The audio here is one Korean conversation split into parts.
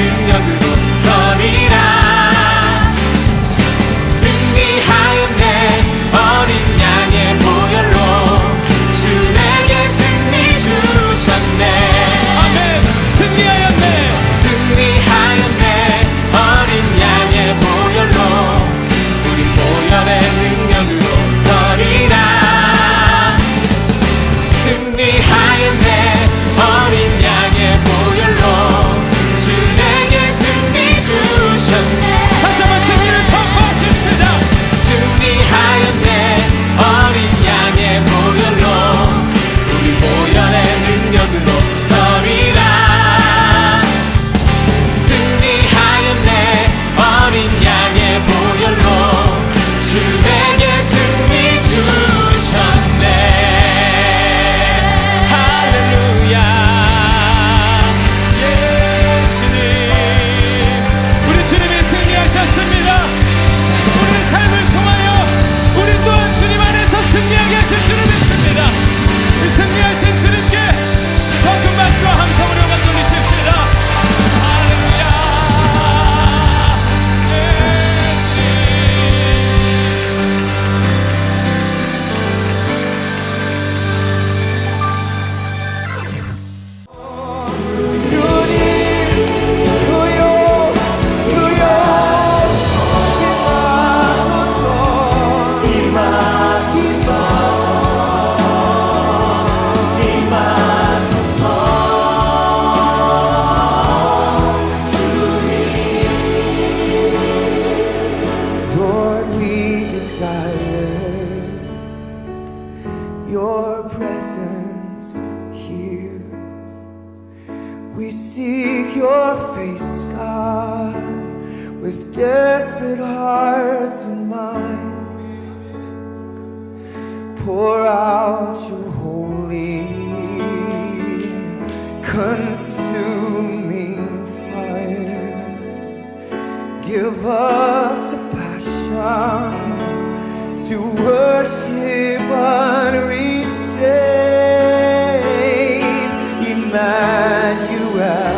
능력으로 서리라. 승리하였네 어린 양의 보혈로 주 내게 승리 주셨네. 아멘. 승리하였네. 승리하였네 어린 양의 보혈로 우린 보혈의 능력으로 서리라. 승리하였네 어린 양의 보혈로 주 내게 승리 주셨네. 다시 한번 승리를 선포하십시다. 승리하였네 어린 양의 보혈로 우리 보혈의 능력으로 서리라. 승리하였네 어린 양의 보혈로 주 내게 승리 주셨네. 할렐루야. 예수님, 우리 주님이 승리하셨습니다. 우리의 삶을 통하여 우리 또한 주님 안에서 승리하게 하실 줄을 믿습니다. 이 승리하신 주님께 더 큰 박수와 함성으로 감동 주십시다. 할렐루야. 예수님. Lord, we desire your presence here. We seek your face, God, with desperate hearts and minds. Pour out your holy, consuming fire. Give us a passion to worship unrestrained. Emmanuel,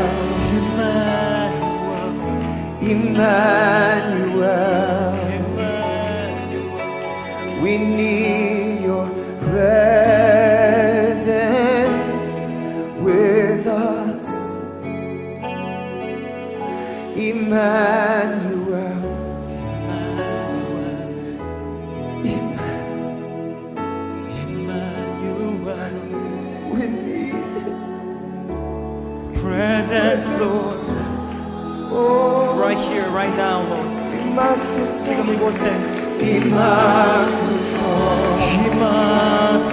Emmanuel, we need your presence with us. Emmanuel, we need presence, Lord. oh, Right here, right now, Lord. 임하소서, 지금 이곳에 임하소서, 힘하소서,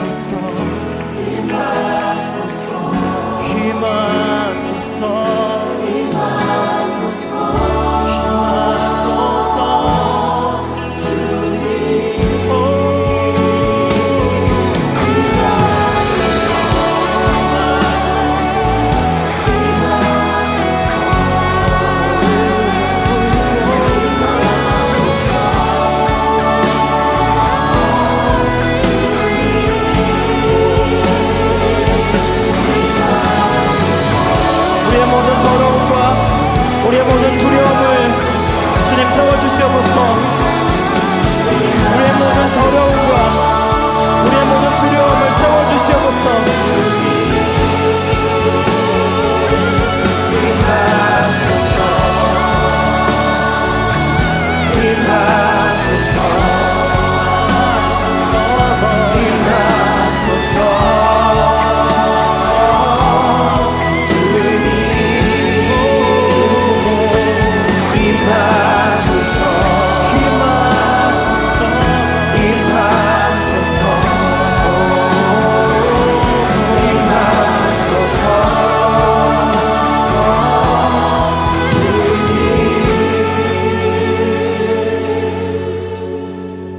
우리의 모든 두려움을 주님 태워주시옵소서. 우리의 모든 더러움과 우리의 모든 두려움을 태워주시옵소서.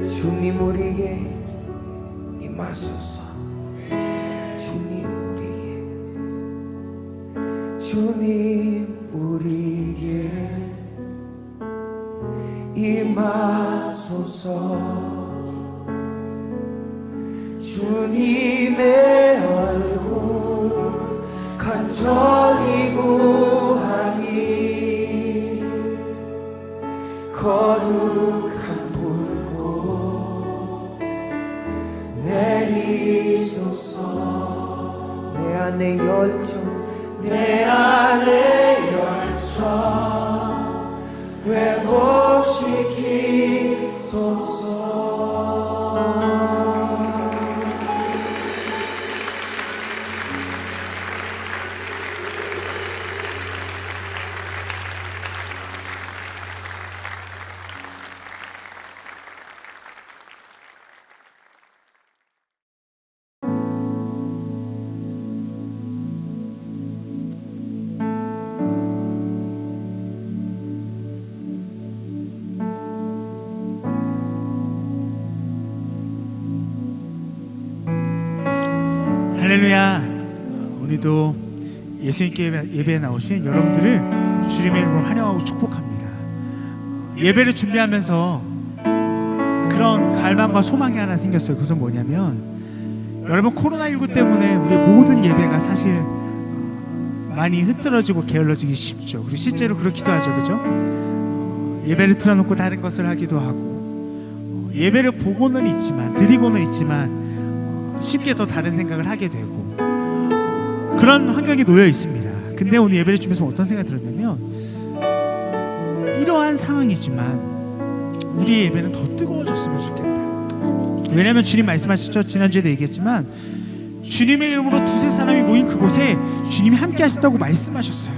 주님 우리에게 임하소서. 주님 우리에게, 주님 우리에게 임하소서. 주님의 얼굴 간절히 구하니 할렐루야. 오늘도 예수님께 예배에 나오신 여러분들을 주님의 이름으로 환영하고 축복합니다. 예배를 준비하면서 그런 갈망과 소망이 하나 생겼어요. 그것은 뭐냐면, 여러분, 코로나19 때문에 우리 모든 예배가 사실 많이 흐트러지고 게을러지기 쉽죠. 그리고 실제로 그렇기도 하죠. 그죠? 예배를 틀어놓고 다른 것을 하기도 하고, 예배를 보고는 있지만, 드리고는 있지만 쉽게 더 다른 생각을 하게 되고, 그런 환경이 놓여 있습니다. 근데 오늘 예배를 주면서 어떤 생각이 들었냐면, 이러한 상황이지만 우리의 예배는 더 뜨거워졌으면 좋겠다. 왜냐하면 주님 말씀하셨죠. 지난주에도 얘기했지만, 주님의 이름으로 두세 사람이 모인 그곳에 주님이 함께 하신다고 말씀하셨어요.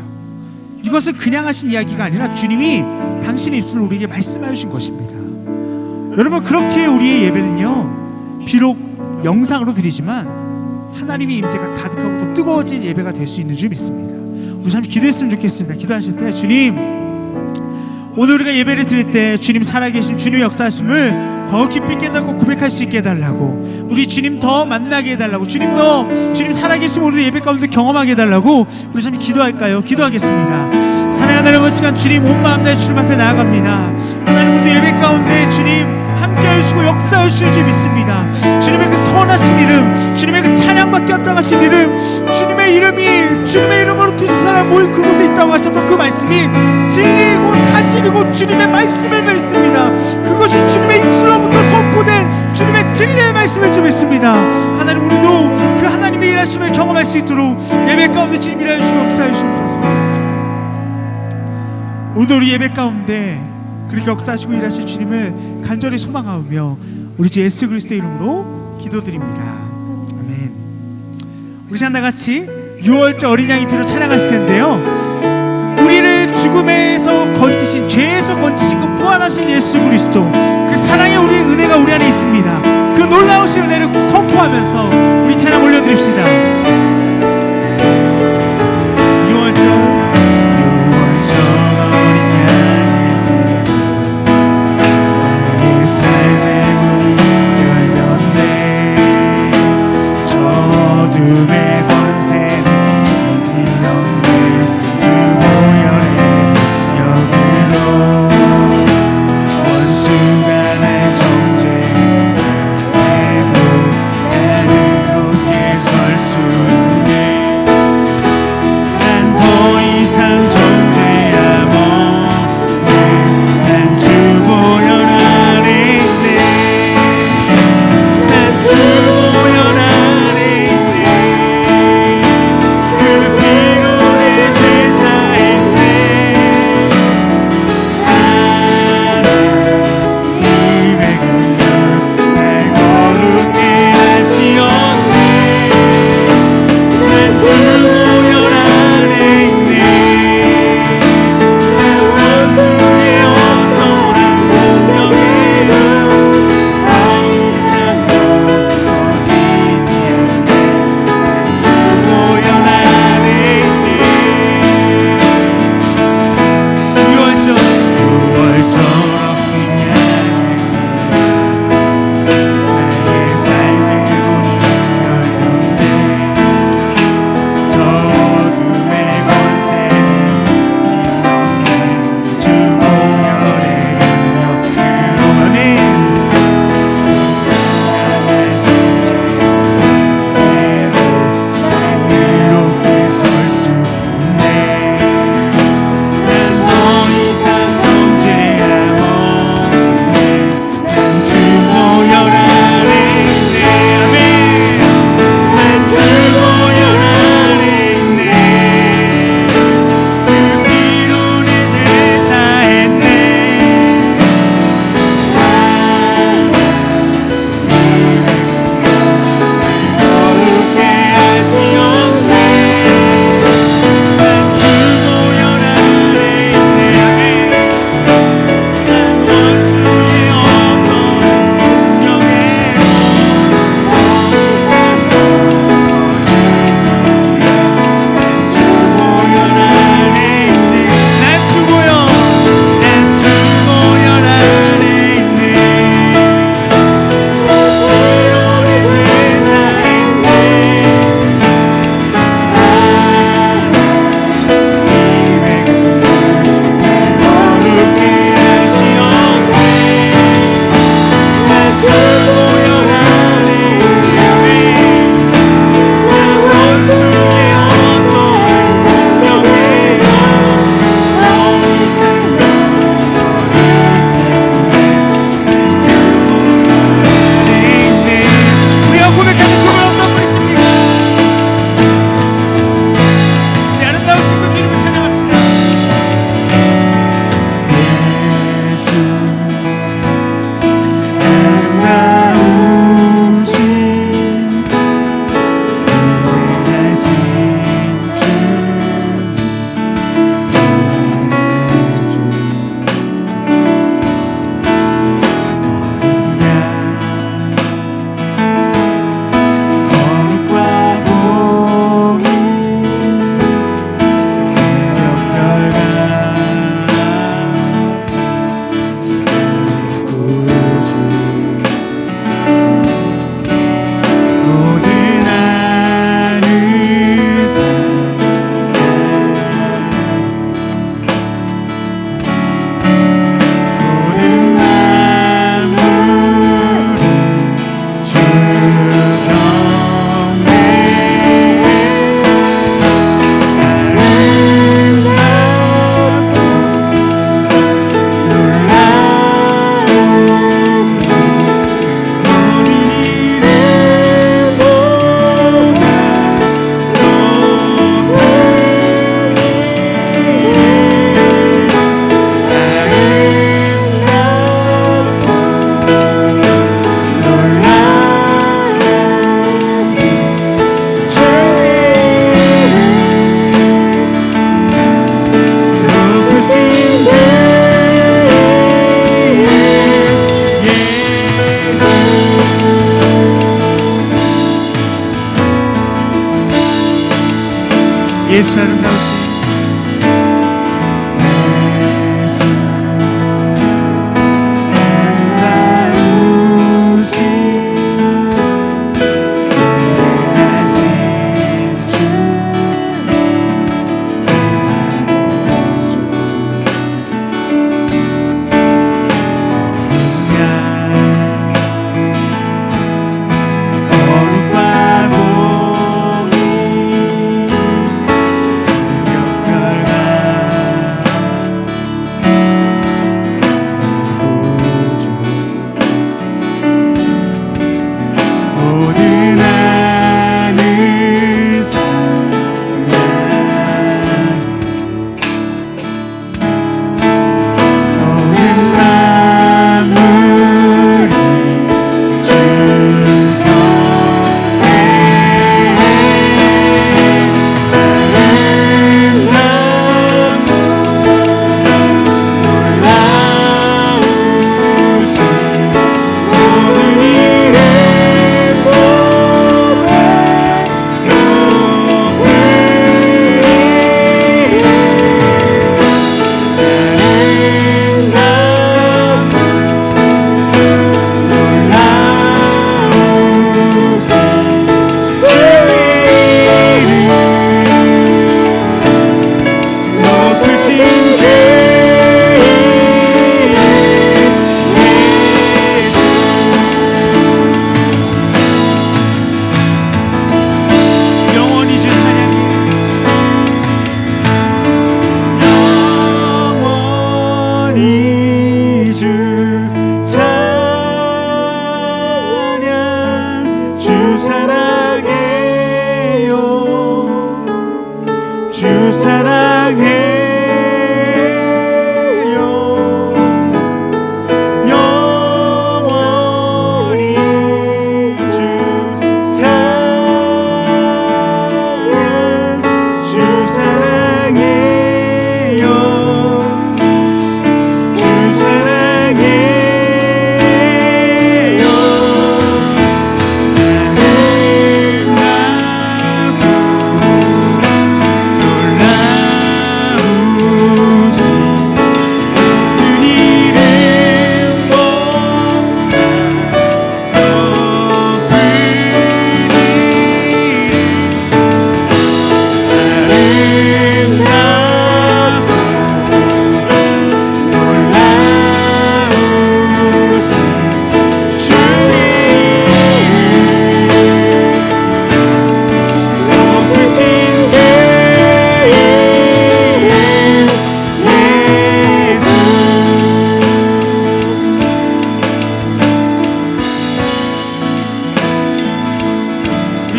이것은 그냥 하신 이야기가 아니라 주님이 당신의 입술로 우리에게 말씀해 주신 것입니다. 여러분, 그렇게 우리의 예배는요, 비록 영상으로 드리지만 하나님의 임재가 가득하고 더 뜨거워진 예배가 될 수 있는 줄 믿습니다. 우리 잠시 기도했으면 좋겠습니다. 기도하실 때, 주님, 오늘 우리가 예배를 드릴 때 주님 살아계심, 주님의 역사하심을 더 깊이 깨닫고 고백할 수 있게 해달라고, 우리 주님 더 만나게 해달라고, 주님 살아계심 오늘도 예배 가운데 경험하게 해달라고 우리 잠시 기도할까요? 기도하겠습니다. 사랑하는 여러분, 시간 주님 온 마음 다해 주님 앞에 나아갑니다. 하나님, 오늘도 예배 가운데 주님 함께 해주시고 역사해 주실 줄 믿습니다. 주님의 그 선하신 이름, 주님의 그 찬양받기 합당하신 이름, 주님의 이름이 주님의 이름으로 두세 사람 모인 그곳에 있다고 하셨던 그 말씀이 진리이고 사실이고 주님의 말씀을 믿습니다. 그것이 주님의 입술로부터 선포된 주님의 진리의 말씀을 좀 믿습니다. 하나님, 우리도 그 하나님의 일하심을 경험할 수 있도록 예배 가운데 주님 일하여 주시고 역사해 주시옵소서. 오늘도 우리 예배 가운데 그렇게 역사하시고 일하실 주님을 간절히 소망하며 우리 주 예수 그리스도의 이름으로 기도드립니다. 아멘. 우리 다 같이 6월절 어린 양의 피로 찬양하실 텐데요, 우리를 죽음에서 건지신, 죄에서 건지신 그 부활하신 예수 그리스도, 그 사랑의 우리 은혜가 우리 안에 있습니다. 그 놀라우신 은혜를 선포하면서 우리 찬양 올려드립시다. 6월절 삶의 문이 열렸네. 어둠의 권세는 이 영광 주 보혈의 능력으로 원수가 날 정죄해도 나는 굳게 설 수 예수 아름다우신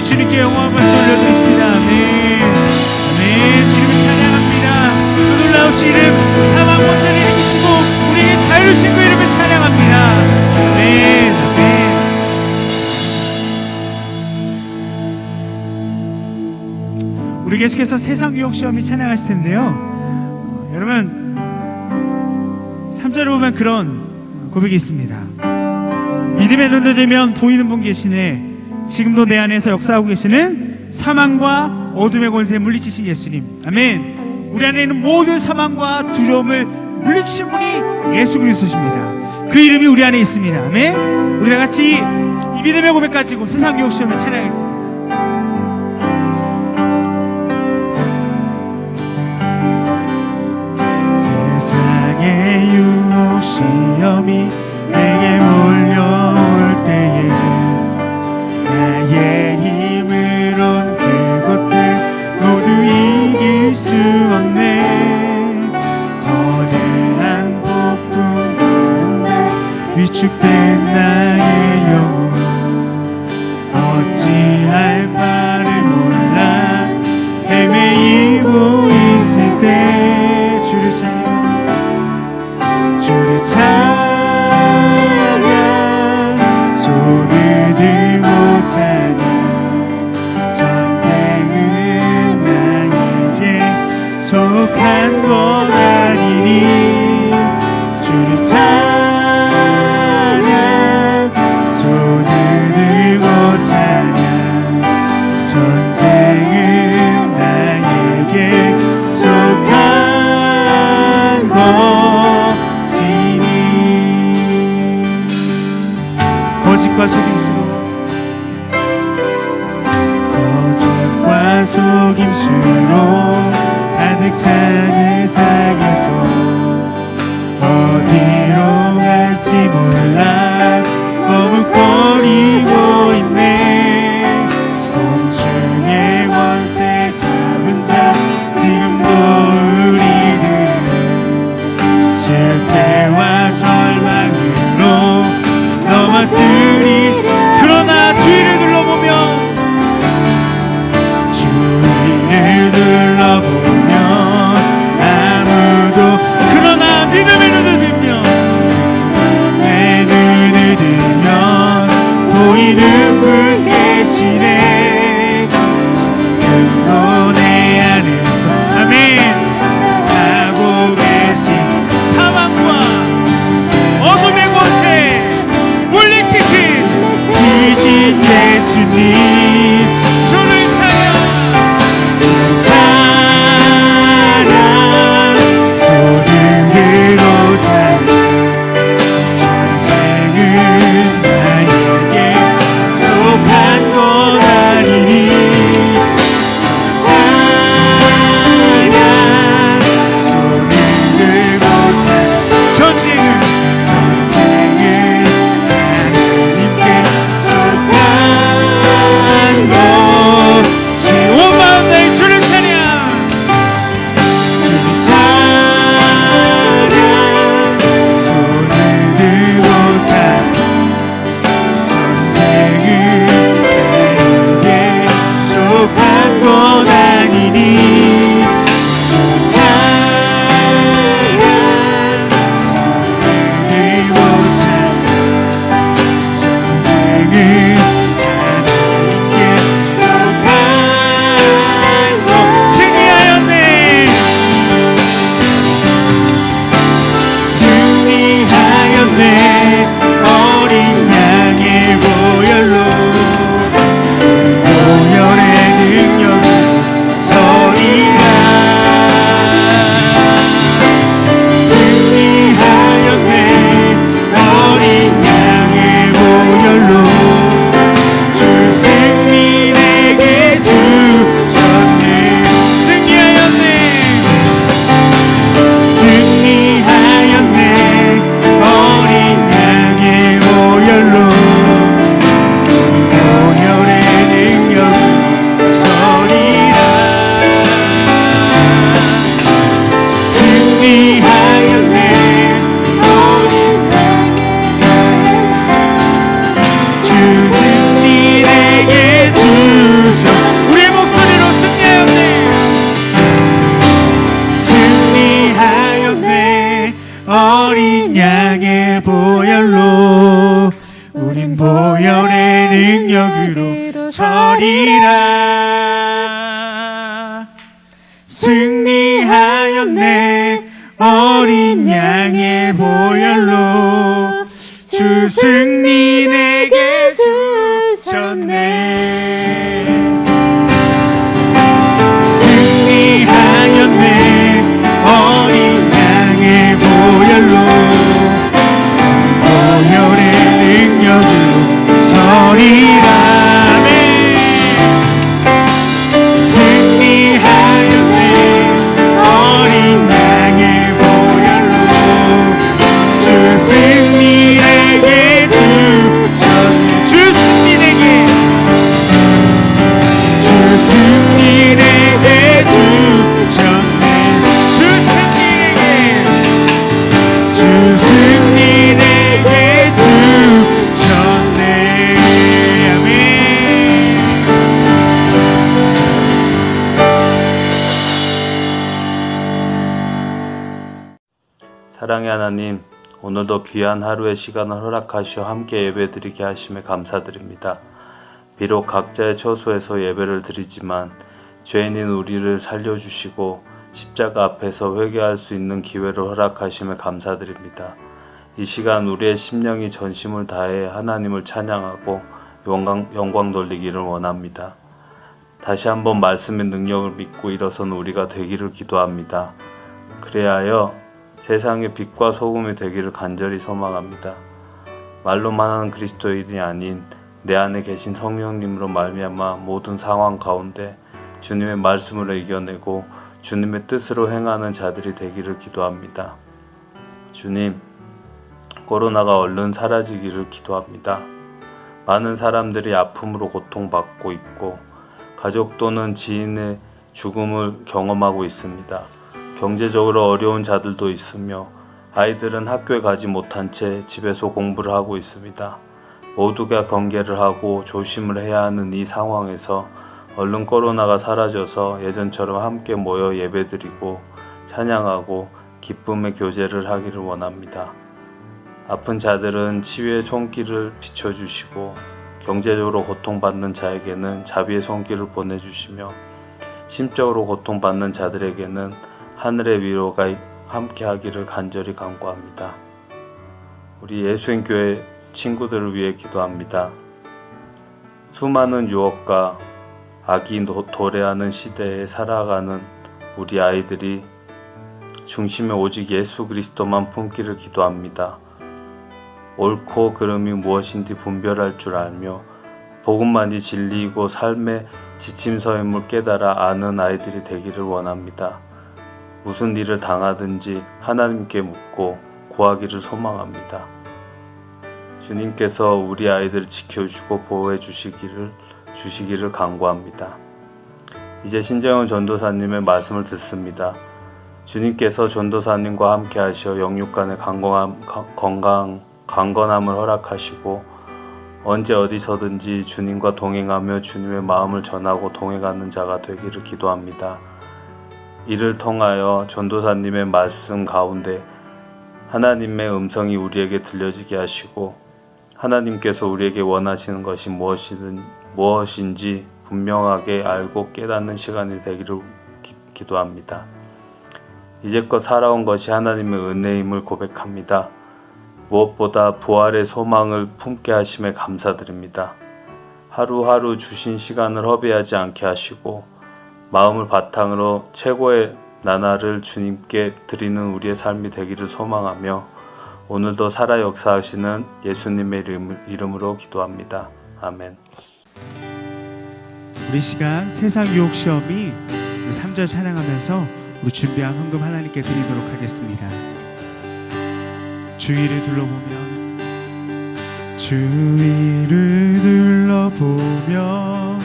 주님께 영광을 올려드립시다. 아멘. 아멘. 주님을 찬양합니다. 그 놀라우신 이름, 사망 권세를 일으키시고 우리에게 자유를 주신 그 이름을 찬양합니다. 아멘. 아멘. 우리 계속해서 세상 유혹 시험이 찬양하실 텐데요. 여러분 3절을 보면 그런 고백이 있습니다. 믿음의 눈을 들면 보이는 분 계시네. 지금도 내 안에서 역사하고 계시는 사망과 어둠의 권세에 물리치신 예수님. 아멘. 우리 안에 있는 모든 사망과 두려움을 물리치신 분이 예수 그리스도십니다. 그 이름이 우리 안에 있습니다. 아멘. 우리 다 같이 이 믿음의 고백 가지고 세상 유혹 시험을 찬양하겠습니다. 세상의 유혹 시험이 내게 몰려올 때에 나의 힘으론 그것들 모두 이길 수 없네. 거대한 폭풍 가운데 위축된 나의 영혼 어찌할 바를 몰라 헤매이고 있을 때 주를 찬양 손을 들고 찬양. 전쟁은 나에게 속한 것 아니니 주를 찬양 손을 들고 찬양. 거짓과 속임수로 거짓과 속임수로 가득 찬 세상에서 어디로 갈지 몰라 머뭇거리고 있네. 공중의 원세 잡은 자 지금도 우리들 실패와 절망으로 넘어뜨리. 그러나 주위를 둘러보면 아무도 그러나 믿음의 눈을 들면 내 눈을 들면 보이는 분 계시네. 지금도 내 안에서 아멘 하고 계신 사망과 어둠의 곳에 물리치신 예수님 주를 어린 양의 보혈로 우린 보혈의 능력으로 서리라. 승리하였네. 어린 양의 보혈로 주 승리 내게 주셨네. 승리하였네. 어린 양의 보혈로 보혈의 능력으로 서리라. 아멘. 승리하였네. 어린 양의 보혈로 주 승리 내게 주셨네. 주 승리 내게 주 승리 내게 주셨네. 주 승리 내게 주셨네. 아멘. 사랑의 하나님, 오늘도 귀한 하루의 시간을 허락하시어 함께 예배드리게 하심에 감사드립니다. 비록 각자의 처소에서 예배를 드리지만 죄인인 우리를 살려주시고 십자가 앞에서 회개할 수 있는 기회를 허락하심에 감사드립니다. 이 시간 우리의 심령이 전심을 다해 하나님을 찬양하고 영광 돌리기를 원합니다. 다시 한번 말씀의 능력을 믿고 일어선 우리가 되기를 기도합니다. 그래야 하여 세상의 빛과 소금이 되기를 간절히 소망합니다. 말로만 하는 그리스도인이 아닌 내 안에 계신 성령님으로 말미암아 모든 상황 가운데 주님의 말씀으로 이겨내고 주님의 뜻으로 행하는 자들이 되기를 기도합니다. 주님, 코로나가 얼른 사라지기를 기도합니다. 많은 사람들이 아픔으로 고통받고 있고 가족 또는 지인의 죽음을 경험하고 있습니다. 경제적으로 어려운 자들도 있으며 아이들은 학교에 가지 못한 채 집에서 공부를 하고 있습니다. 모두가 경계를 하고 조심을 해야 하는 이 상황에서 얼른 코로나가 사라져서 예전처럼 함께 모여 예배드리고 찬양하고 기쁨의 교제를 하기를 원합니다. 아픈 자들은 치유의 손길을 비춰주시고 경제적으로 고통받는 자에게는 자비의 손길을 보내주시며 심적으로 고통받는 자들에게는 하늘의 위로가 함께하기를 간절히 간구합니다. 우리 예수인교회 친구들을 위해 기도합니다. 수많은 유혹과 악이 도래하는 시대에 살아가는 우리 아이들이 중심에 오직 예수 그리스도만 품기를 기도합니다. 옳고 그름이 무엇인지 분별할 줄 알며 복음만이 진리이고 삶의 지침서임을 깨달아 아는 아이들이 되기를 원합니다. 무슨 일을 당하든지 하나님께 묻고 구하기를 소망합니다. 주님께서 우리 아이들을 지켜주시고 보호해 주시기를 간구합니다. 이제 신정현 전도사님의 말씀을 듣습니다. 주님께서 전도사님과 함께 하시어 영육간의 강건함을 허락하시고 언제 어디서든지 주님과 동행하며 주님의 마음을 전하고 동행하는 자가 되기를 기도합니다. 이를 통하여 전도사님의 말씀 가운데 하나님의 음성이 우리에게 들려지게 하시고 하나님께서 우리에게 원하시는 것이 무엇인지 분명하게 알고 깨닫는 시간이 되기를 기도합니다. 이제껏 살아온 것이 하나님의 은혜임을 고백합니다. 무엇보다 부활의 소망을 품게 하심에 감사드립니다. 하루하루 주신 시간을 허비하지 않게 하시고 마음을 바탕으로 최고의 나날을 주님께 드리는 우리의 삶이 되기를 소망하며 오늘도 살아 역사하시는 예수님의 이름으로 기도합니다. 아멘. 우리 시간 세상 유혹 시험이 우리 3절 찬양하면서 우리 준비한 헌금 하나님께 드리도록 하겠습니다. 주위를 둘러보면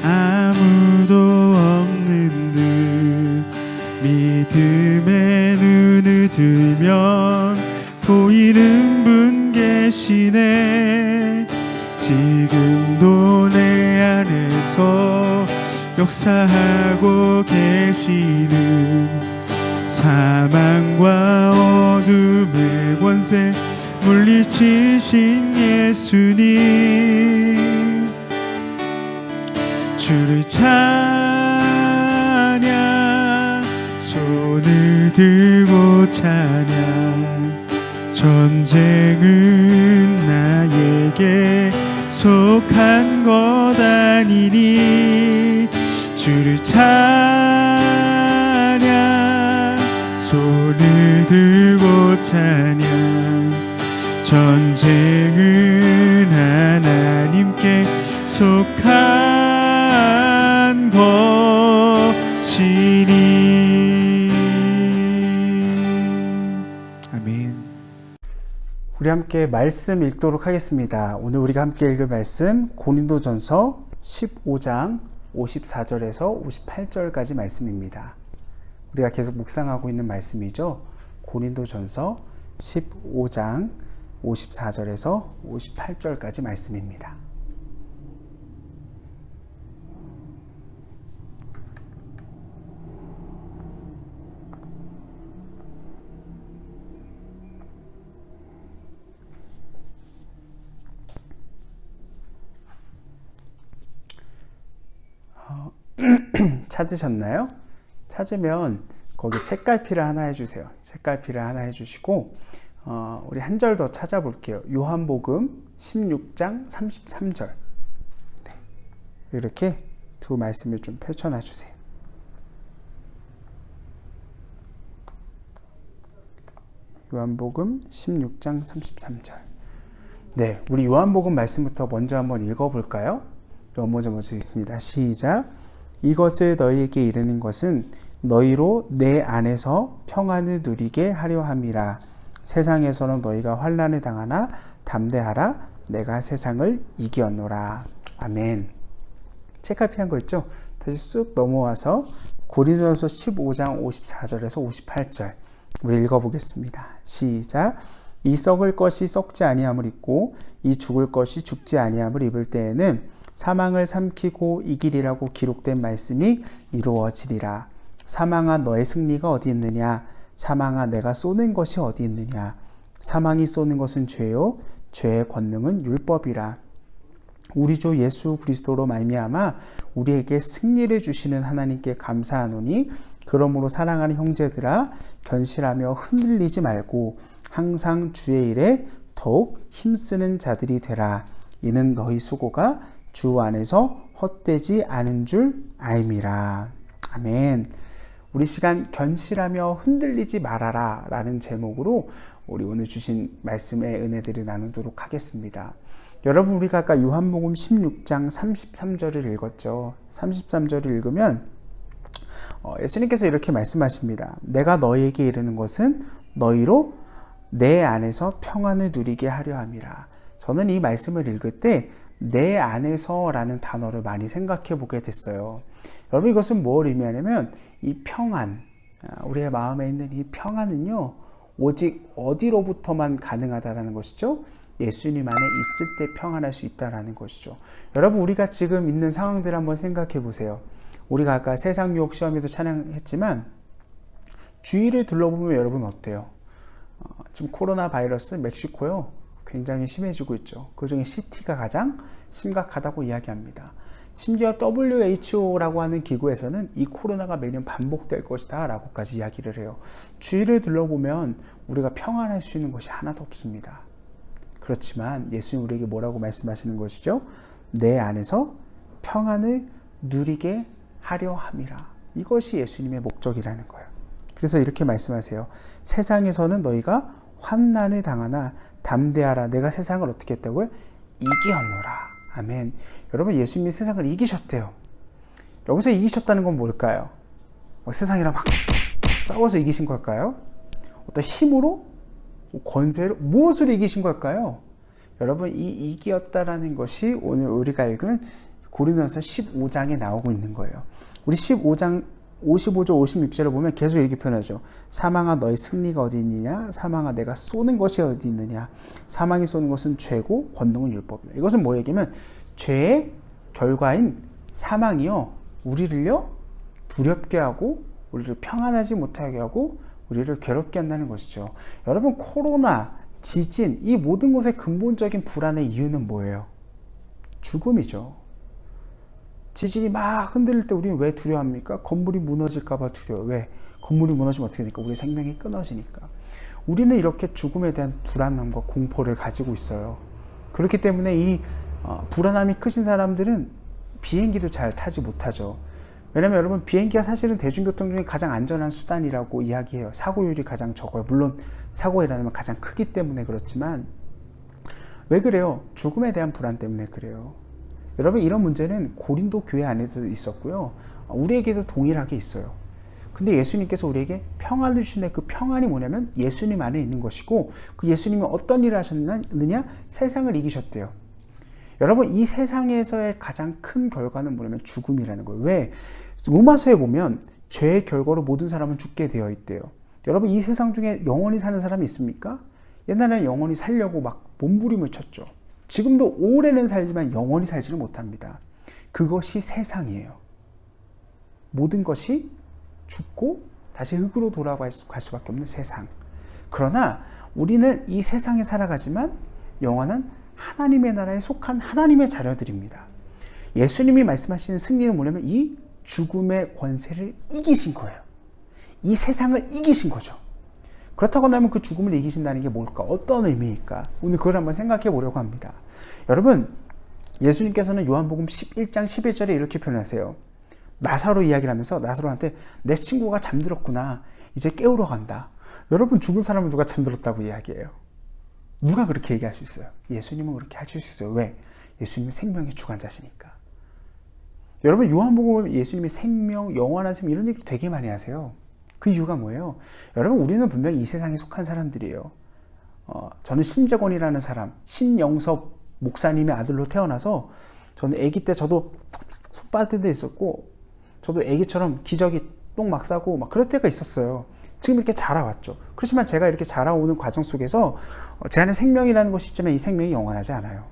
아무도 없는 듯 믿음의 눈을 들면 보이는 분 계시네. 지금도 내 안에서 역사하고 계시는 사망과 어둠의 권세 물리치신 예수님, 주를 찬양, 손을 들고 찬양. 전쟁은 나에게 속한 것 아니니 주를 찬양, 손을 들고 찬양. 전쟁은 하나님께 속한 것이니. 아멘. 우리 함께 말씀 읽도록 하겠습니다. 오늘 우리가 함께 읽을 말씀 고린도전서 15장 54절에서 58절까지 말씀입니다. 우리가 계속 묵상하고 있는 말씀이죠. 고린도전서 15장 54절에서 58절까지 말씀입니다. 찾으셨나요? 찾으면 거기 책갈피를 하나 해주세요. 책갈피를 하나 해주시고 우리 한 절 더 찾아볼게요. 요한복음 16장 33절. 네. 이렇게 두 말씀을 좀 펼쳐놔 주세요. 요한복음 16장 33절. 네, 우리 요한복음 말씀부터 먼저 한번 읽어볼까요? 먼저 읽겠습니다. 시작. 이것을 너희에게 이르는 것은 너희로 내 안에서 평안을 누리게 하려 함이라. 세상에서는 너희가 환난을 당하나 담대하라. 내가 세상을 이겼노라. 아멘. 책갈피한 거 있죠? 다시 쑥 넘어와서 고린도전서 15장 54절에서 58절 우리 읽어보겠습니다. 시작. 이 썩을 것이 썩지 아니함을 입고 이 죽을 것이 죽지 아니함을 입을 때에는 사망을 삼키고 이기리라고 기록된 말씀이 이루어지리라. 사망아 너의 승리가 어디 있느냐? 사망아 내가 쏘는 것이 어디 있느냐? 사망이 쏘는 것은 죄요 죄의 권능은 율법이라. 우리 주 예수 그리스도로 말미암아 우리에게 승리를 주시는 하나님께 감사하노니 그러므로 사랑하는 형제들아 견실하며 흔들리지 말고 항상 주의 일에 더욱 힘쓰는 자들이 되라. 이는 너희 수고가 주 안에서 헛되지 않은 줄 알미라. 아멘. 우리 시간 견실하며 흔들리지 말아라 라는 제목으로 우리 오늘 주신 말씀의 은혜들을 나누도록 하겠습니다. 여러분 우리가 아까 요한복음 16장 33절을 읽었죠. 33절을 읽으면 예수님께서 이렇게 말씀하십니다. 내가 너희에게 이르는 것은 너희로 내 안에서 평안을 누리게 하려 함이라. 저는 이 말씀을 읽을 때 내 안에서 라는 단어를 많이 생각해 보게 됐어요. 여러분 이것은 뭘 의미하냐면 이 평안, 우리의 마음에 있는 이 평안은요 오직 어디로부터만 가능하다라는 것이죠. 예수님 안에 있을 때 평안할 수 있다라는 것이죠. 여러분 우리가 지금 있는 상황들을 한번 생각해 보세요. 우리가 아까 세상 유혹 시험에도 찬양했지만 주위를 둘러보면 여러분 어때요? 지금 코로나 바이러스 멕시코요 굉장히 심해지고 있죠. 그중에 CT가 가장 심각하다고 이야기합니다. 심지어 WHO라고 하는 기구에서는 이 코로나가 매년 반복될 것이다 라고까지 이야기를 해요. 주위를 둘러보면 우리가 평안할 수 있는 것이 하나도 없습니다. 그렇지만 예수님 우리에게 뭐라고 말씀하시는 것이죠? 내 안에서 평안을 누리게 하려 함이라. 이것이 예수님의 목적이라는 거예요. 그래서 이렇게 말씀하세요. 세상에서는 너희가 환난을 당하나 담대하라. 내가 세상을 어떻게 했다고요? 이기었노라. 아멘. 여러분 예수님이 세상을 이기셨대요. 여기서 이기셨다는 건 뭘까요? 세상이랑 막 싸워서 이기신 걸까요? 어떤 힘으로? 권세로? 무엇으로 이기신 걸까요? 여러분 이 이기었다라는 것이 오늘 우리가 읽은 고린도전서 15장에 나오고 있는 거예요. 우리 15장 55절 56절을 보면 계속 이렇게 표현하죠. 사망아 너의 승리가 어디 있느냐? 사망아 내가 쏘는 것이 어디 있느냐? 사망이 쏘는 것은 죄고 권능은 율법이다. 이것은 뭐 얘기냐면 죄의 결과인 사망이요 우리를요 두렵게 하고 우리를 평안하지 못하게 하고 우리를 괴롭게 한다는 것이죠. 여러분 코로나, 지진 이 모든 것의 근본적인 불안의 이유는 뭐예요? 죽음이죠. 지진이 막 흔들릴 때 우리는 왜 두려워합니까? 건물이 무너질까 봐 두려워요. 왜? 건물이 무너지면 어떻게 되니까? 우리 생명이 끊어지니까. 우리는 이렇게 죽음에 대한 불안함과 공포를 가지고 있어요. 그렇기 때문에 이 불안함이 크신 사람들은 비행기도 잘 타지 못하죠. 왜냐면 여러분 비행기가 사실은 대중교통 중에 가장 안전한 수단이라고 이야기해요. 사고율이 가장 적어요. 물론 사고가 일어나면 가장 크기 때문에 그렇지만 왜 그래요? 죽음에 대한 불안 때문에 그래요. 여러분 이런 문제는 고린도 교회 안에도 있었고요. 우리에게도 동일하게 있어요. 근데 예수님께서 우리에게 평안을 주시는 그 평안이 뭐냐면 예수님 안에 있는 것이고 그 예수님이 어떤 일을 하셨느냐? 세상을 이기셨대요. 여러분 이 세상에서의 가장 큰 결과는 뭐냐면 죽음이라는 거예요. 왜? 로마서에 보면 죄의 결과로 모든 사람은 죽게 되어 있대요. 여러분 이 세상 중에 영원히 사는 사람이 있습니까? 옛날에는 영원히 살려고 막 몸부림을 쳤죠. 지금도 오래는 살지만 영원히 살지는 못합니다. 그것이 세상이에요. 모든 것이 죽고 다시 흙으로 돌아갈 수밖에 없는 세상. 그러나 우리는 이 세상에 살아가지만 영원한 하나님의 나라에 속한 하나님의 자녀들입니다. 예수님이 말씀하시는 승리는 뭐냐면 이 죽음의 권세를 이기신 거예요. 이 세상을 이기신 거죠. 그렇다고 하면 그 죽음을 이기신다는 게 뭘까? 어떤 의미일까? 오늘 그걸 한번 생각해 보려고 합니다. 여러분, 예수님께서는 요한복음 11장 11절에 이렇게 표현하세요. 나사로 이야기를 하면서 나사로한테 내 친구가 잠들었구나. 이제 깨우러 간다. 여러분 죽은 사람은 누가 잠들었다고 이야기해요? 누가 그렇게 얘기할 수 있어요? 예수님은 그렇게 하실 수 있어요. 왜? 예수님은 생명의 주관자시니까. 여러분 요한복음에 예수님이 생명, 영원한 생명 이런 얘기 되게 많이 하세요. 그 이유가 뭐예요? 여러분 우리는 분명히 이 세상에 속한 사람들이에요. 저는 신재권이라는 사람, 신영섭 목사님의 아들로 태어나서 저는 아기 때 저도 손 빠질 때도 있었고 저도 아기처럼 기저귀 똥 막 싸고 막 그럴 때가 있었어요. 지금 이렇게 자라왔죠. 그렇지만 제가 이렇게 자라오는 과정 속에서 제 안에 생명이라는 것이 있지만 이 생명이 영원하지 않아요.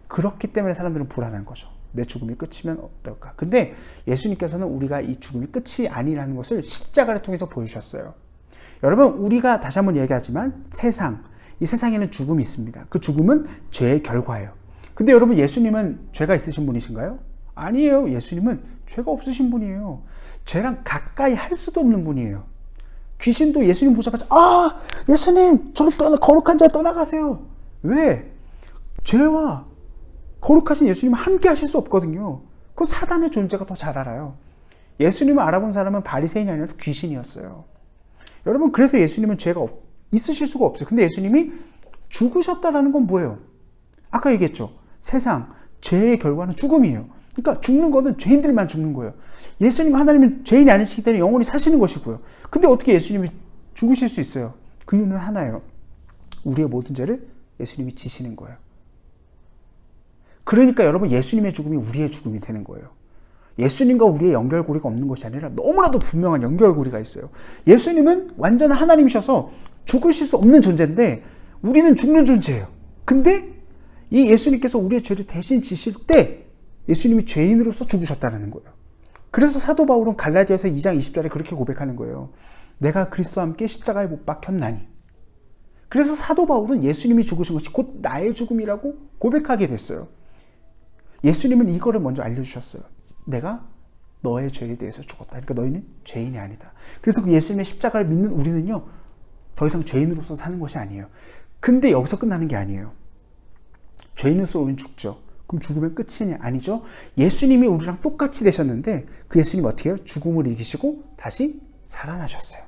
그렇기 때문에 사람들은 불안한 거죠. 내 죽음이 끝이면 어떨까? 근데 예수님께서는 우리가 이 죽음이 끝이 아니라는 것을 십자가를 통해서 보여주셨어요. 여러분 우리가 다시 한번 얘기하지만 이 세상에는 죽음이 있습니다. 그 죽음은 죄의 결과예요. 근데 여러분 예수님은 죄가 있으신 분이신가요? 아니에요. 예수님은 죄가 없으신 분이에요. 죄랑 가까이 할 수도 없는 분이에요. 귀신도 예수님 보자마자 예수님 저를 거룩한 자에 떠나가세요. 왜? 죄와 거룩하신 예수님은 함께 하실 수 없거든요. 그 사단의 존재가 더 잘 알아요. 예수님을 알아본 사람은 바리새인이 아니라 귀신이었어요. 여러분 그래서 예수님은 죄가 있으실 수가 없어요. 근데 예수님이 죽으셨다라는 건 뭐예요? 아까 얘기했죠. 세상 죄의 결과는 죽음이에요. 그러니까 죽는 거는 죄인들만 죽는 거예요. 예수님 하나님은 죄인이 아니시기 때문에 영원히 사시는 것이고요. 근데 어떻게 예수님이 죽으실 수 있어요? 그 이유는 하나예요. 우리의 모든 죄를 예수님이 지시는 거예요. 그러니까 여러분 예수님의 죽음이 우리의 죽음이 되는 거예요. 예수님과 우리의 연결고리가 없는 것이 아니라 너무나도 분명한 연결고리가 있어요. 예수님은 완전한 하나님이셔서 죽으실 수 없는 존재인데 우리는 죽는 존재예요. 근데 이 예수님께서 우리의 죄를 대신 지실 때 예수님이 죄인으로서 죽으셨다는 거예요. 그래서 사도 바울은 갈라디아서 2장 20절에 그렇게 고백하는 거예요. 내가 그리스도와 함께 십자가에 못 박혔나니. 그래서 사도 바울은 예수님이 죽으신 것이 곧 나의 죽음이라고 고백하게 됐어요. 예수님은 이거를 먼저 알려주셨어요. 내가 너의 죄에 대해서 죽었다. 그러니까 너희는 죄인이 아니다. 그래서 그 예수님의 십자가를 믿는 우리는요, 더 이상 죄인으로서 사는 것이 아니에요. 근데 여기서 끝나는 게 아니에요. 죄인으로서 우리는 죽죠. 그럼 죽으면 끝이 아니죠. 예수님이 우리랑 똑같이 되셨는데 그 예수님 어떻게 해요? 죽음을 이기시고 다시 살아나셨어요.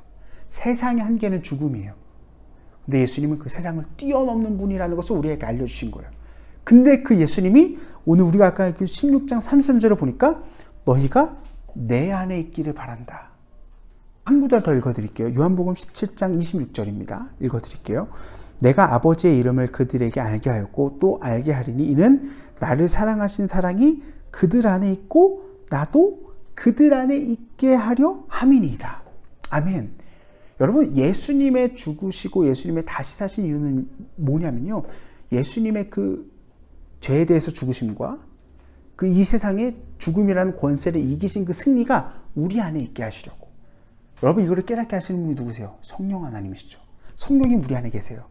세상의 한계는 죽음이에요. 근데 예수님은 그 세상을 뛰어넘는 분이라는 것을 우리에게 알려주신 거예요. 근데 그 예수님이 오늘 우리가 아까 그 16장 33절을 보니까 너희가 내 안에 있기를 바란다. 한 구절 더 읽어드릴게요. 요한복음 17장 26절입니다. 읽어드릴게요. 내가 아버지의 이름을 그들에게 알게 하였고 또 알게 하리니 이는 나를 사랑하신 사랑이 그들 안에 있고 나도 그들 안에 있게 하려 함이니이다. 아멘. 여러분 예수님의 죽으시고 예수님의 다시 사신 이유는 뭐냐면요. 예수님의 그 죄에 대해서 죽으심과 그 이 세상의 죽음이라는 권세를 이기신 그 승리가 우리 안에 있게 하시려고. 여러분 이거를 깨닫게 하시는 분이 누구세요? 성령 하나님이시죠. 성령이 우리 안에 계세요.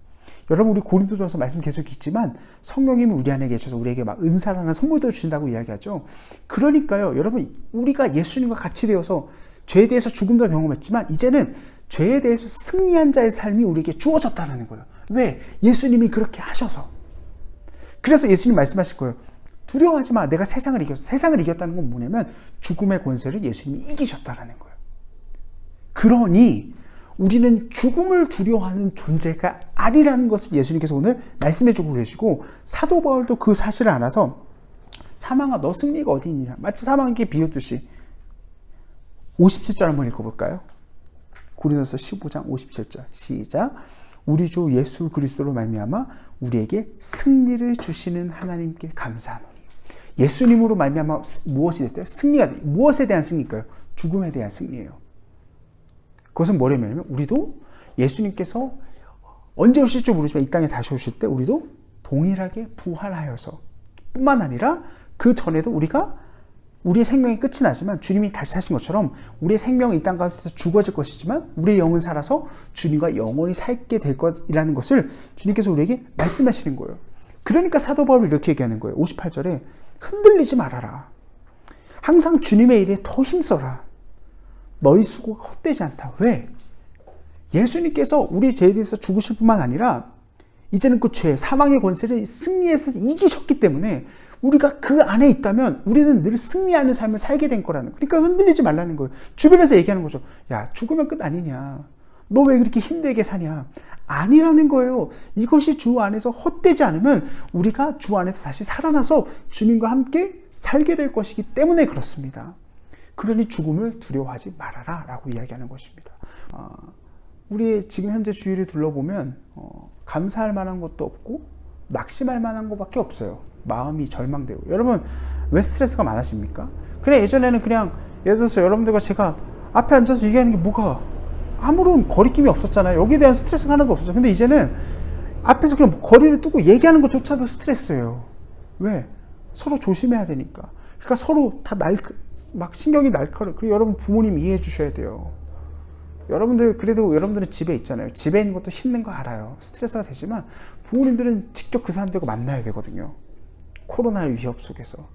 여러분 우리 고린도전서 말씀 계속 읽지만 성령님이 우리 안에 계셔서 우리에게 막 은사라는 선물도 주신다고 이야기하죠. 그러니까요 여러분 우리가 예수님과 같이 되어서 죄에 대해서 죽음도 경험했지만 이제는 죄에 대해서 승리한 자의 삶이 우리에게 주어졌다는 거예요. 왜? 예수님이 그렇게 하셔서. 그래서 예수님 말씀하실 거예요. 두려워하지 마. 내가 세상을 이겼어. 세상을 이겼다는 건 뭐냐면 죽음의 권세를 예수님이 이기셨다는 거예요. 그러니 우리는 죽음을 두려워하는 존재가 아니라는 것을 예수님께서 오늘 말씀해주고 계시고 사도 바울도 그 사실을 알아서 사망아 너 승리가 어디 있냐. 마치 사망에게 비웃듯이 57절 한번 읽어볼까요? 고린도서 15장 57절 시작. 우리 주 예수 그리스도로 말미암아 우리에게 승리를 주시는 하나님께 감사하노니. 예수님으로 말미암아 무엇이 됐대요? 승리가 돼. 무엇에 대한 승리일까요? 죽음에 대한 승리예요. 그것은 뭐냐면 우리도 예수님께서 언제 오실지 모르지만 이 땅에 다시 오실 때 우리도 동일하게 부활하여서 뿐만 아니라 그 전에도 우리의 생명이 끝이 나지만 주님이 다시 사신 것처럼 우리의 생명은 이 땅 가운데서 죽어질 것이지만 우리의 영은 살아서 주님과 영원히 살게 될 것이라는 것을 주님께서 우리에게 말씀하시는 거예요. 그러니까 사도 바울이 이렇게 얘기하는 거예요. 58절에 흔들리지 말아라. 항상 주님의 일에 더 힘써라. 너희 수고가 헛되지 않다. 왜? 예수님께서 우리 죄에 대해서 죽으실 뿐만 아니라 이제는 그 죄, 사망의 권세를 승리해서 이기셨기 때문에 우리가 그 안에 있다면 우리는 늘 승리하는 삶을 살게 된 거라는 거예요. 그러니까 흔들리지 말라는 거예요. 주변에서 얘기하는 거죠. 야, 죽으면 끝 아니냐. 너 왜 그렇게 힘들게 사냐? 아니라는 거예요. 이것이 주 안에서 헛되지 않으면 우리가 주 안에서 다시 살아나서 주님과 함께 살게 될 것이기 때문에 그렇습니다. 그러니 죽음을 두려워하지 말아라 라고 이야기하는 것입니다. 우리 지금 현재 주위를 둘러보면 감사할 만한 것도 없고 낙심할 만한 것밖에 없어요. 마음이 절망되고. 여러분 왜 스트레스가 많으십니까? 그냥 예전에는 그냥 예를 들어서 여러분들과 제가 앞에 앉아서 얘기하는 게 뭐가 아무런 거리낌이 없었잖아요. 여기에 대한 스트레스가 하나도 없어요. 근데 이제는 앞에서 그냥 거리를 두고 얘기하는 것조차도 스트레스예요. 왜? 서로 조심해야 되니까. 그러니까 서로 다 막 신경이 날카로워. 그리고 여러분 부모님 이해해 주셔야 돼요. 여러분들 그래도 여러분들은 집에 있잖아요. 집에 있는 것도 힘든 거 알아요. 스트레스가 되지만 부모님들은 직접 그 사람들과 만나야 되거든요. 코로나의 위협 속에서.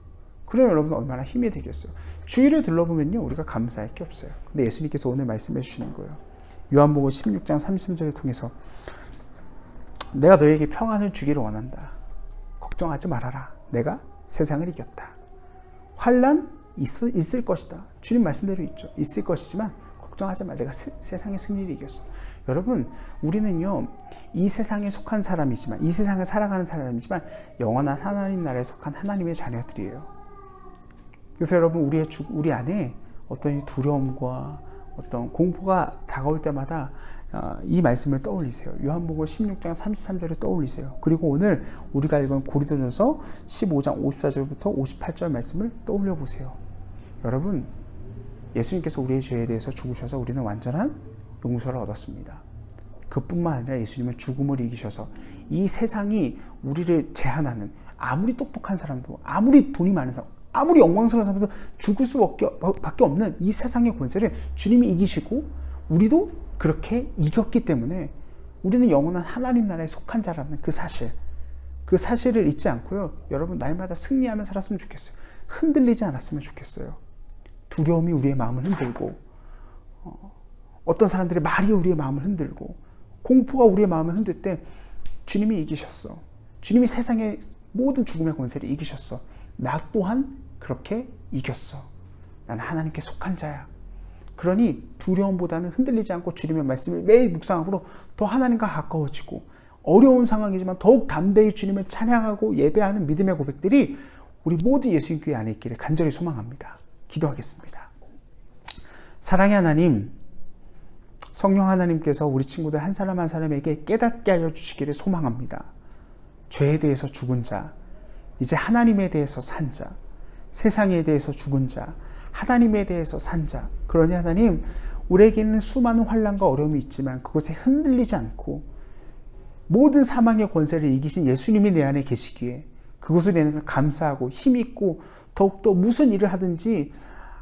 그러면 여러분 얼마나 힘이 되겠어요. 주위를 둘러보면요 우리가 감사할 게 없어요. 근데 예수님께서 오늘 말씀해 주시는 거예요. 요한복음 16장 33절을 통해서 내가 너에게 평안을 주기를 원한다. 걱정하지 말아라. 내가 세상을 이겼다. 환난 있을 것이다. 주님 말씀대로 있죠. 있을 것이지만 걱정하지 마. 내가 세상의 승리를 이겼어. 여러분 우리는요 이 세상에 속한 사람이지만 이 세상을 살아가는 사람이지만 영원한 하나님 나라에 속한 하나님의 자녀들이에요. 그래서 여러분 우리 안에 어떤 두려움과 어떤 공포가 다가올 때마다 이 말씀을 떠올리세요. 요한복음 16장 33절을 떠올리세요. 그리고 오늘 우리가 읽은 고린도전서 15장 54절부터 58절 말씀을 떠올려 보세요. 여러분 예수님께서 우리의 죄에 대해서 죽으셔서 우리는 완전한 용서를 얻었습니다. 그뿐만 아니라 예수님은 죽음을 이기셔서 이 세상이 우리를 제한하는 아무리 똑똑한 사람도 아무리 돈이 많은 사람 아무리 영광스러운 사람도 죽을 수밖에 없는 이 세상의 권세를 주님이 이기시고 우리도 그렇게 이겼기 때문에 우리는 영원한 하나님 나라에 속한 자라는 그 사실을 잊지 않고요. 여러분 날마다 승리하며 살았으면 좋겠어요. 흔들리지 않았으면 좋겠어요. 두려움이 우리의 마음을 흔들고 어떤 사람들의 말이 우리의 마음을 흔들고 공포가 우리의 마음을 흔들 때 주님이 이기셨어. 주님이 세상의 모든 죽음의 권세를 이기셨어. 나 또한 그렇게 이겼어. 나는 하나님께 속한 자야. 그러니 두려움보다는 흔들리지 않고 주님의 말씀을 매일 묵상함으로 더 하나님과 가까워지고 어려운 상황이지만 더욱 담대히 주님을 찬양하고 예배하는 믿음의 고백들이 우리 모두 예수님 교회 안에 있기를 간절히 소망합니다. 기도하겠습니다. 사랑의 하나님, 성령 하나님께서 우리 친구들 한 사람 한 사람에게 깨닫게 하여 주시기를 소망합니다. 죄에 대해서 죽은 자, 이제 하나님에 대해서 산 자, 세상에 대해서 죽은 자, 하나님에 대해서 산 자. 그러니 하나님, 우리에게는 수많은 환난과 어려움이 있지만 그것에 흔들리지 않고 모든 사망의 권세를 이기신 예수님이 내 안에 계시기에 그것을 인해서 감사하고 힘있고 더욱더 무슨 일을 하든지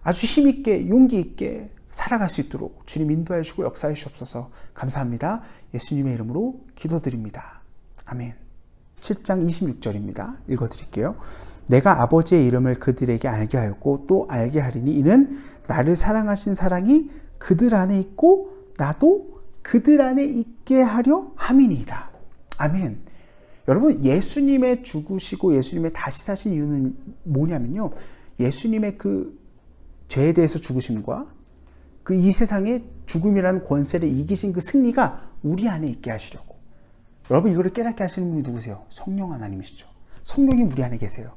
아주 힘있게 용기 있게 살아갈 수 있도록 주님 인도해 주시고 역사해 주시옵소서. 감사합니다. 예수님의 이름으로 기도드립니다. 아멘. 7장 26절입니다. 읽어드릴게요. 내가 아버지의 이름을 그들에게 알게 하였고 또 알게 하리니 이는 나를 사랑하신 사랑이 그들 안에 있고 나도 그들 안에 있게 하려 함이니이다. 아멘. 여러분 예수님의 죽으시고 예수님의 다시 사신 이유는 뭐냐면요. 예수님의 그 죄에 대해서 죽으심과 그 이 세상의 죽음이라는 권세를 이기신 그 승리가 우리 안에 있게 하시려고. 여러분 이거를 깨닫게 하시는 분이 누구세요? 성령 하나님이시죠. 성령님 우리 안에 계세요.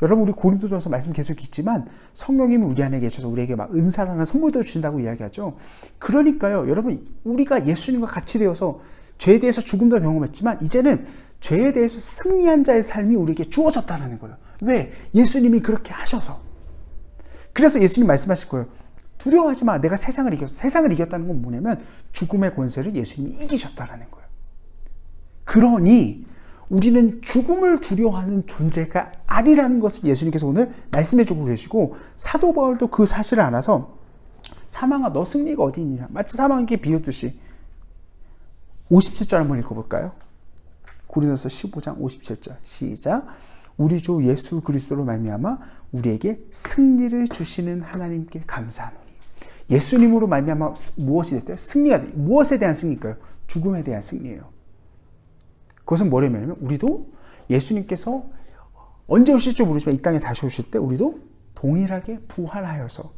여러분 우리 고린도전서 말씀 계속 있지만 성령님이 우리 안에 계셔서 우리에게 막 은사라는 선물도 주신다고 이야기하죠. 그러니까요 여러분 우리가 예수님과 같이 되어서 죄에 대해서 죽음도 경험했지만 이제는 죄에 대해서 승리한 자의 삶이 우리에게 주어졌다는 거예요. 왜? 예수님이 그렇게 하셔서. 그래서 예수님 말씀하실 거예요. 두려워하지 마. 내가 세상을 이겼어. 세상을 이겼다는 건 뭐냐면 죽음의 권세를 예수님이 이기셨다는 거예요. 그러니 우리는 죽음을 두려워하는 존재가 아니라는 것을 예수님께서 오늘 말씀해 주고 계시고 사도 바울도 그 사실을 알아서 사망아 너 승리가 어디 있느냐. 마치 사망에게 비웃듯이 57절 한번 읽어볼까요? 고린도서 15장 57절 시작. 우리 주 예수 그리스도로 말미암아 우리에게 승리를 주시는 하나님께 감사하노니. 예수님으로 말미암아 무엇이 됐대요? 승리가 돼. 무엇에 대한 승리일까요? 죽음에 대한 승리예요. 그것은 뭐냐면 우리도 예수님께서 언제 오실지 모르지만 이 땅에 다시 오실 때 우리도 동일하게 부활하여서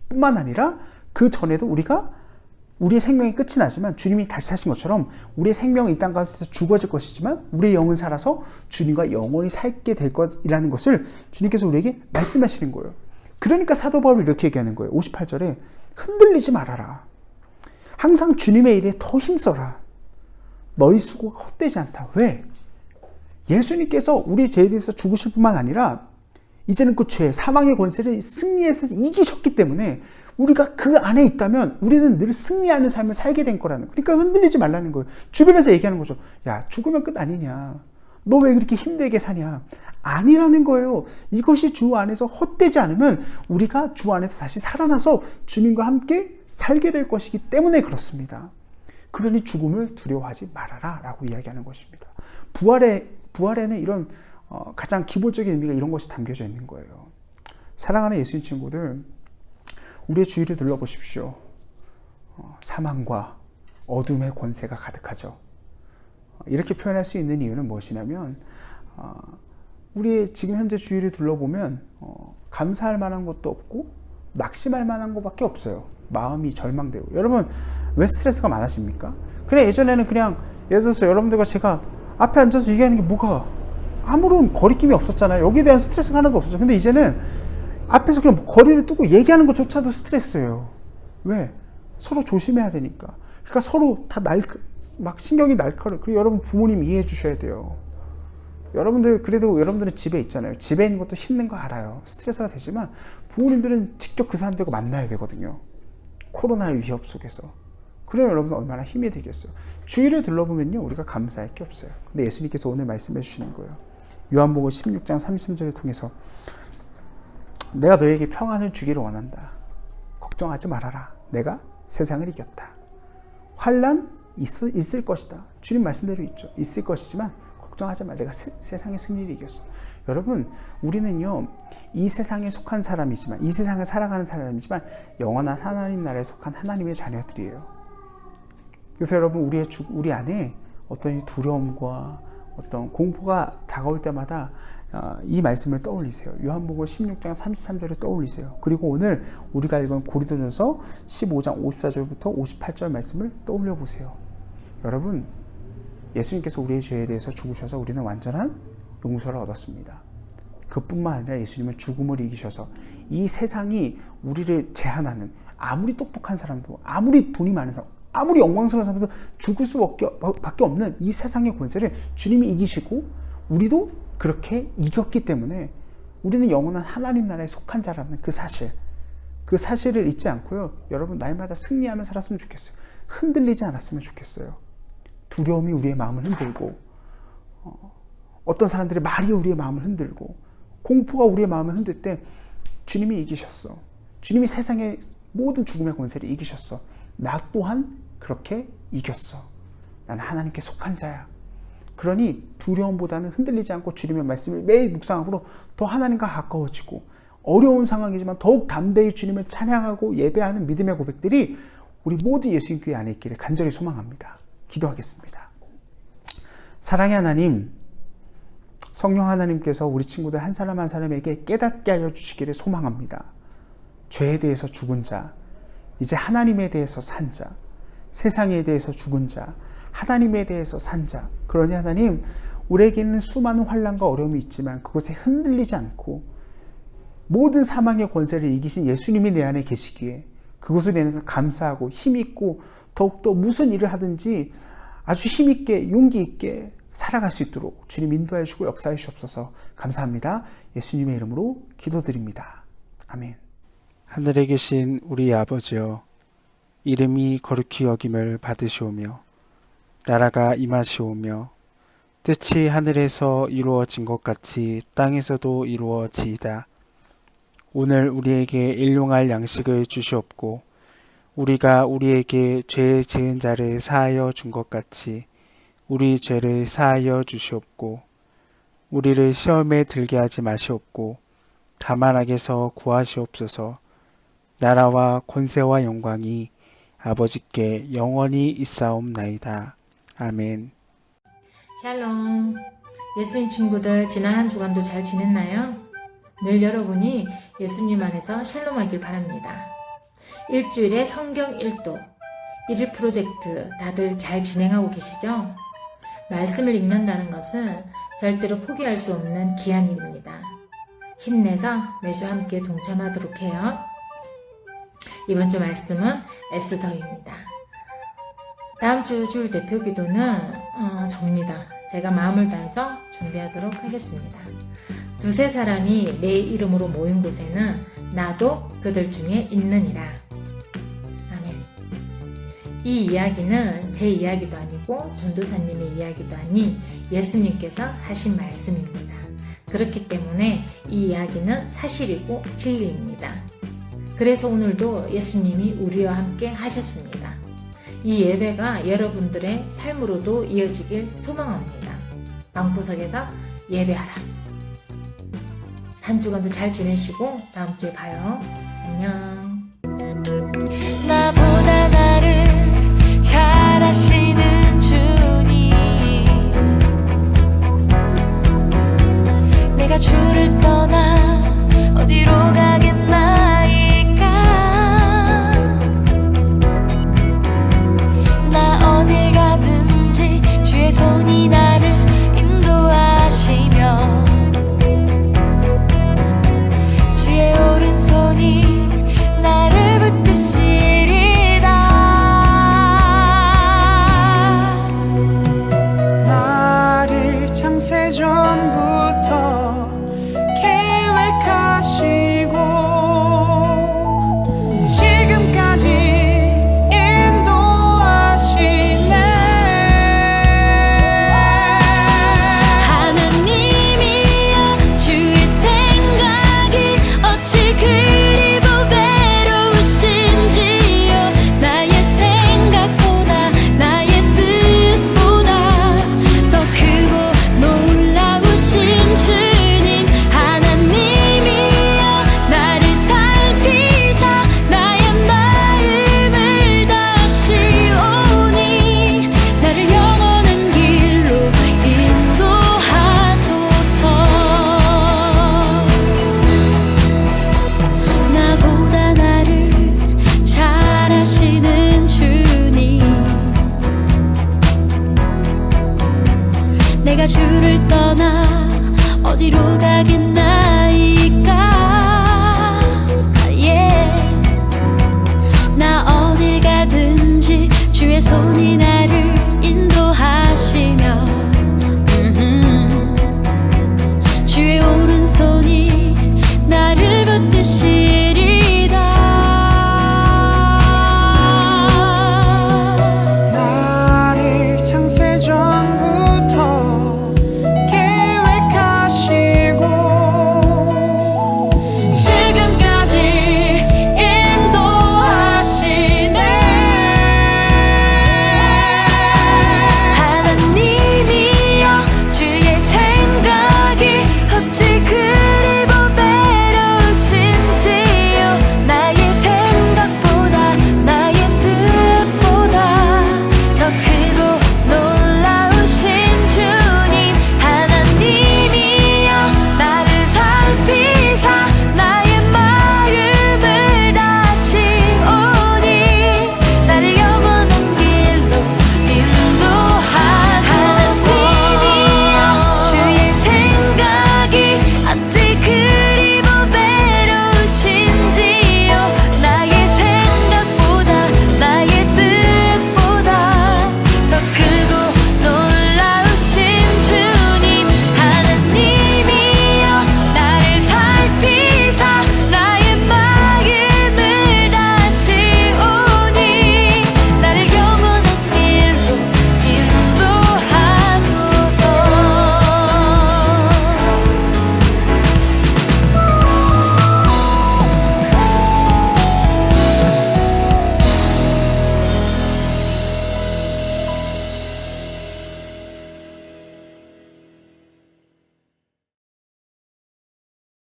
뿐만 아니라 그 전에도 우리가 우리의 생명이 끝이 나지만 주님이 다시 사신 것처럼 우리의 생명은 이 땅 가운데서 죽어질 것이지만 우리의 영은 살아서 주님과 영원히 살게 될 것이라는 것을 주님께서 우리에게 말씀하시는 거예요. 그러니까 사도 바울이 이렇게 얘기하는 거예요. 58절에 흔들리지 말아라. 항상 주님의 일에 더 힘써라. 너희 수고가 헛되지 않다. 왜? 예수님께서 우리 죄에 대해서 죽으실 뿐만 아니라 이제는 그 죄, 사망의 권세를 승리해서 이기셨기 때문에 우리가 그 안에 있다면 우리는 늘 승리하는 삶을 살게 된 거라는 거예요. 그러니까 흔들리지 말라는 거예요. 주변에서 얘기하는 거죠. 야, 죽으면 끝 아니냐. 너 왜 그렇게 힘들게 사냐. 아니라는 거예요. 이것이 주 안에서 헛되지 않으면 우리가 주 안에서 다시 살아나서 주님과 함께 살게 될 것이기 때문에 그렇습니다. 그러니 죽음을 두려워하지 말아라 라고 이야기하는 것입니다. 부활에는 이런 가장 기본적인 의미가 이런 것이 담겨져 있는 거예요. 사랑하는 예수님 친구들, 우리의 주위를 둘러보십시오. 사망과 어둠의 권세가 가득하죠. 이렇게 표현할 수 있는 이유는 무엇이냐면 우리의 지금 현재 주위를 둘러보면 감사할 만한 것도 없고 낙심할 만한 것밖에 없어요. 마음이 절망되고. 여러분 왜 스트레스가 많으십니까? 그냥 예전에는 그냥 예를 들어서 여러분들과 제가 앞에 앉아서 얘기하는 게 뭐가 아무런 거리낌이 없었잖아요. 여기에 대한 스트레스가 하나도 없었어요. 근데 이제는 앞에서 그냥 거리를 두고 얘기하는 것조차도 스트레스예요. 왜? 서로 조심해야 되니까. 그러니까 서로 다 막 신경이 날카로워. 그리고 여러분 부모님 이해해 주셔야 돼요. 여러분들 그래도 여러분들은 집에 있잖아요. 집에 있는 것도 힘든 거 알아요. 스트레스가 되지만 부모님들은 직접 그 사람들과 만나야 되거든요. 코로나의 위협 속에서. 그러면 여러분들 얼마나 힘이 되겠어요. 주위를 둘러보면요 우리가 감사할 게 없어요. 근데 예수님께서 오늘 말씀해 주시는 거예요. 요한복음 16장 33절을 통해서 내가 너에게 평안을 주기를 원한다. 걱정하지 말아라. 내가 세상을 이겼다. 환난 있을 것이다. 주님 말씀대로 있죠. 있을 것이지만 걱정하지 마. 내가 세상의 승리를 이겼어. 여러분 우리는요 이 세상에 속한 사람이지만 이 세상을 살아가는 사람이지만 영원한 하나님 나라에 속한 하나님의 자녀들이에요. 그래서 여러분 우리 안에 어떤 두려움과 어떤 공포가 다가올 때마다 이 말씀을 떠올리세요. 요한복음 16장 33절을 떠올리세요. 그리고 오늘 우리가 읽은 고린도전서 15장 54절부터 58절 말씀을 떠올려 보세요. 여러분 예수님께서 우리의 죄에 대해서 죽으셔서 우리는 완전한 용서를 얻었습니다. 그뿐만 아니라 예수님은 죽음을 이기셔서 이 세상이 우리를 제한하는 아무리 똑똑한 사람도 아무리 돈이 많은 사람 아무리 영광스러운 사람도 죽을 수밖에 없는 이 세상의 권세를 주님이 이기시고 우리도 그렇게 이겼기 때문에 우리는 영원한 하나님 나라에 속한 자라는 그 사실을 잊지 않고요. 여러분 날마다 승리하며 살았으면 좋겠어요. 흔들리지 않았으면 좋겠어요. 두려움이 우리의 마음을 흔들고 어떤 사람들의 말이 우리의 마음을 흔들고 공포가 우리의 마음을 흔들 때 주님이 이기셨어. 주님이 세상의 모든 죽음의 권세를 이기셨어. 나 또한 그렇게 이겼어. 나는 하나님께 속한 자야. 그러니 두려움보다는 흔들리지 않고 주님의 말씀을 매일 묵상함으로 더 하나님과 가까워지고 어려운 상황이지만 더욱 담대히 주님을 찬양하고 예배하는 믿음의 고백들이 우리 모두 예수님 교회 안에 있기를 간절히 소망합니다. 기도하겠습니다. 사랑의 하나님, 성령 하나님께서 우리 친구들 한 사람 한 사람에게 깨닫게 하여 주시기를 소망합니다. 죄에 대해서 죽은 자, 이제 하나님에 대해서 산 자, 세상에 대해서 죽은 자, 하나님에 대해서 산 자. 그러니 하나님, 우리에게는 수많은 환난과 어려움이 있지만 그것에 흔들리지 않고 모든 사망의 권세를 이기신 예수님이 내 안에 계시기에 그것을 인해서 감사하고 힘있고 더욱더 무슨 일을 하든지 아주 힘있게 용기 있게 살아갈 수 있도록 주님 인도하여 주시고 역사해 주옵소서. 감사합니다. 예수님의 이름으로 기도드립니다. 아멘. 하늘에 계신 우리 아버지여, 이름이 거룩히 여김을 받으시오며 나라가 임하시오며 뜻이 하늘에서 이루어진 것 같이 땅에서도 이루어지이다. 오늘 우리에게 일용할 양식을 주시옵고 우리가 우리에게 죄 지은 자를 사하여 준 것 같이 우리 죄를 사하여 주시옵고 우리를 시험에 들게 하지 마시옵고 다만 악에서 구하시옵소서. 나라와 권세와 영광이 아버지께 영원히 있사옵나이다. 아멘. 샬롬. 예수님 친구들, 지난 한 주간도 잘 지냈나요? 늘 여러분이 예수님 안에서 샬롬하길 바랍니다. 일주일에 성경 1도, 1일 프로젝트 다들 잘 진행하고 계시죠? 말씀을 읽는다는 것은 절대로 포기할 수 없는 귀한 일입니다. 힘내서 매주 함께 동참하도록 해요. 이번 주 말씀은 에스더입니다. 다음 주 주일 대표 기도는 접니다. 제가 마음을 다해서 준비하도록 하겠습니다. 두세 사람이 내 이름으로 모인 곳에는 나도 그들 중에 있느니라. 아멘. 이 이야기는 제 이야기도 아니고 전도사님의 이야기도 아닌 예수님께서 하신 말씀입니다. 그렇기 때문에 이 이야기는 사실이고 진리입니다. 그래서 오늘도 예수님이 우리와 함께 하셨습니다. 이 예배가 여러분들의 삶으로도 이어지길 소망합니다. 방구석에서 예배하라. 한 주간도 잘 지내시고 다음 주에 봐요. 안녕. 나보다 나를 잘 아시는 주님, 내가 주를 떠나 어디로 가겠나이까. 나 어딜 가든지 주의 손이 나를 인도하시며 주의 오른손이 나를 붙드시리다. 나를 창세전부터 계획하시고 지금까지 인도하시네. 하나님이여 주의 생각이 어찌 그리 보배로우신지요. 나의 생각보다 나의 뜻보다 더 크고 놀라우신 주님. 하나님이여 나를 살피사 나의 마음을 다시오니 나를 영원한 길로 인도하소서. 나보다 나를 잘 아시는 주님, 내가 주를 떠나 어디로 가겠나이까. 나 어딜 가든지 주의 손이 나